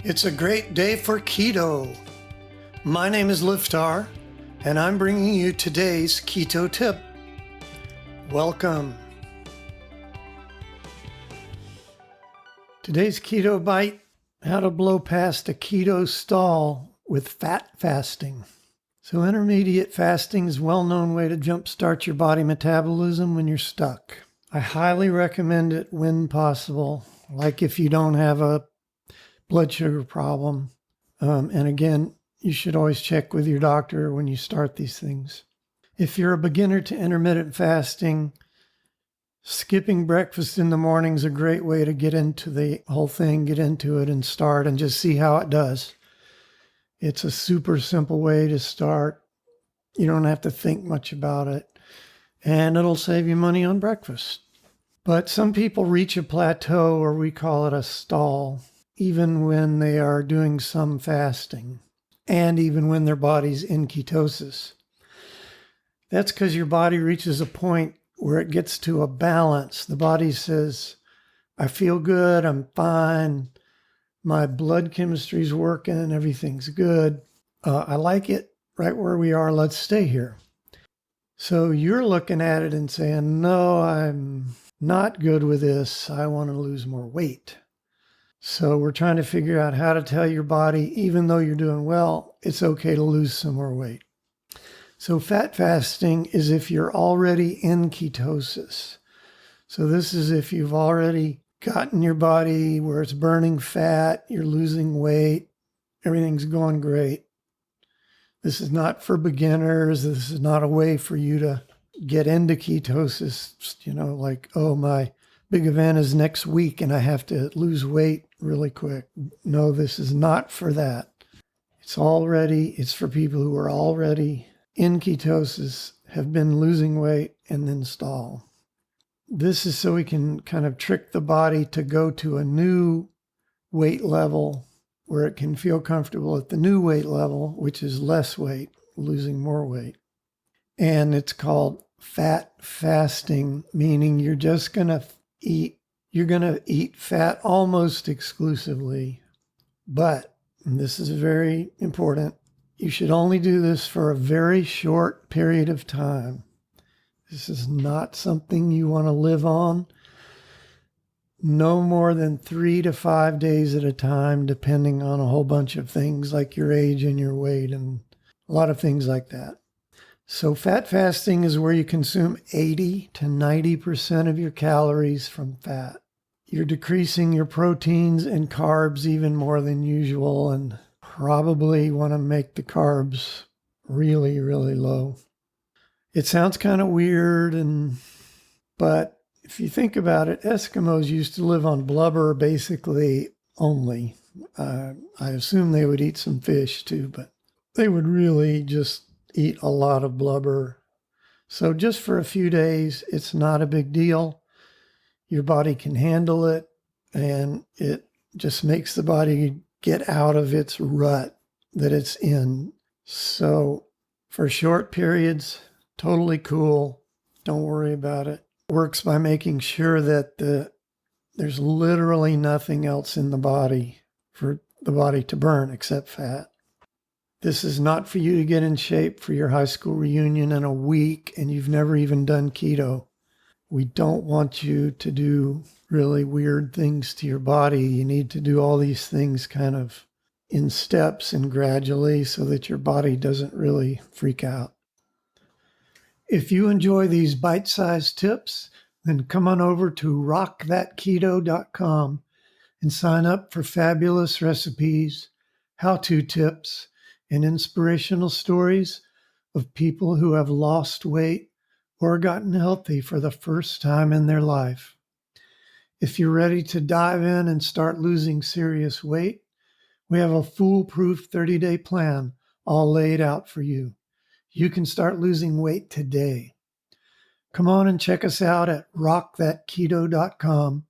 It's a great day for keto. My name is Liftar, and I'm bringing you today's keto tip. Welcome. Today's keto bite: how to blow past a keto stall with fat fasting. So intermediate fasting is a well-known way to jumpstart your body metabolism when you're stuck. I highly recommend it when possible, like if you don't have a blood sugar problem. And again, you should always check with your doctor when you start these things. If you're a beginner to intermittent fasting, skipping breakfast in the morning is a great way to get into the whole thing, get into it and start and just see how it does. It's a super simple way to start. You don't have to think much about it, and it'll save you money on breakfast. But some people reach a plateau, or we call it a stall, even when they are doing some fasting, and even when their body's in ketosis. That's because your body reaches a point where it gets to a balance. The body says, I feel good, I'm fine, my blood chemistry's working, everything's good. I like it right where we are, let's stay here. So you're looking at it and saying, no, I'm not good with this, I want to lose more weight. So we're trying to figure out how to tell your body, even though you're doing well, it's okay to lose some more weight. So fat fasting is if you're already in ketosis. So this is if you've already gotten your body where it's burning fat, you're losing weight, everything's going great. This is not for beginners. This is not a way for you to get into ketosis, like, oh, my big event is next week and I have to lose weight really quick. No, this is not for that. It's for people who are already in ketosis, have been losing weight, and then stall. This is so we can kind of trick the body to go to a new weight level where it can feel comfortable at the new weight level, which is less weight, losing more weight. And it's called fat fasting, meaning you're just going to eat fat almost exclusively. But, and this is very important, you should only do this for a very short period of time. This is not something you want to live on. No more than 3 to 5 days at a time, depending on a whole bunch of things like your age and your weight and a lot of things like that. So fat fasting is where you consume 80 to 90% of your calories from fat. You're decreasing your proteins and carbs even more than usual, and probably want to make the carbs really, really low. It sounds kind of weird, but if you think about it, Eskimos used to live on blubber basically only. I assume they would eat some fish too, but they would really just eat a lot of blubber. So just for a few days, it's not a big deal. Your body can handle it, and it just makes the body get out of its rut that it's in. So for short periods, totally cool. Don't worry about it. Works by making sure that there's literally nothing else in the body for the body to burn except fat. This is not for you to get in shape for your high school reunion in a week and you've never even done keto. We don't want you to do really weird things to your body. You need to do all these things kind of in steps and gradually so that your body doesn't really freak out. If you enjoy these bite-sized tips, then come on over to rockthatketo.com and sign up for fabulous recipes, how-to tips, and inspirational stories of people who have lost weight or gotten healthy for the first time in their life. If you're ready to dive in and start losing serious weight, we have a foolproof 30-day plan all laid out for you. You can start losing weight today. Come on and check us out at rockthatketo.com,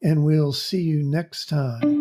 and we'll see you next time.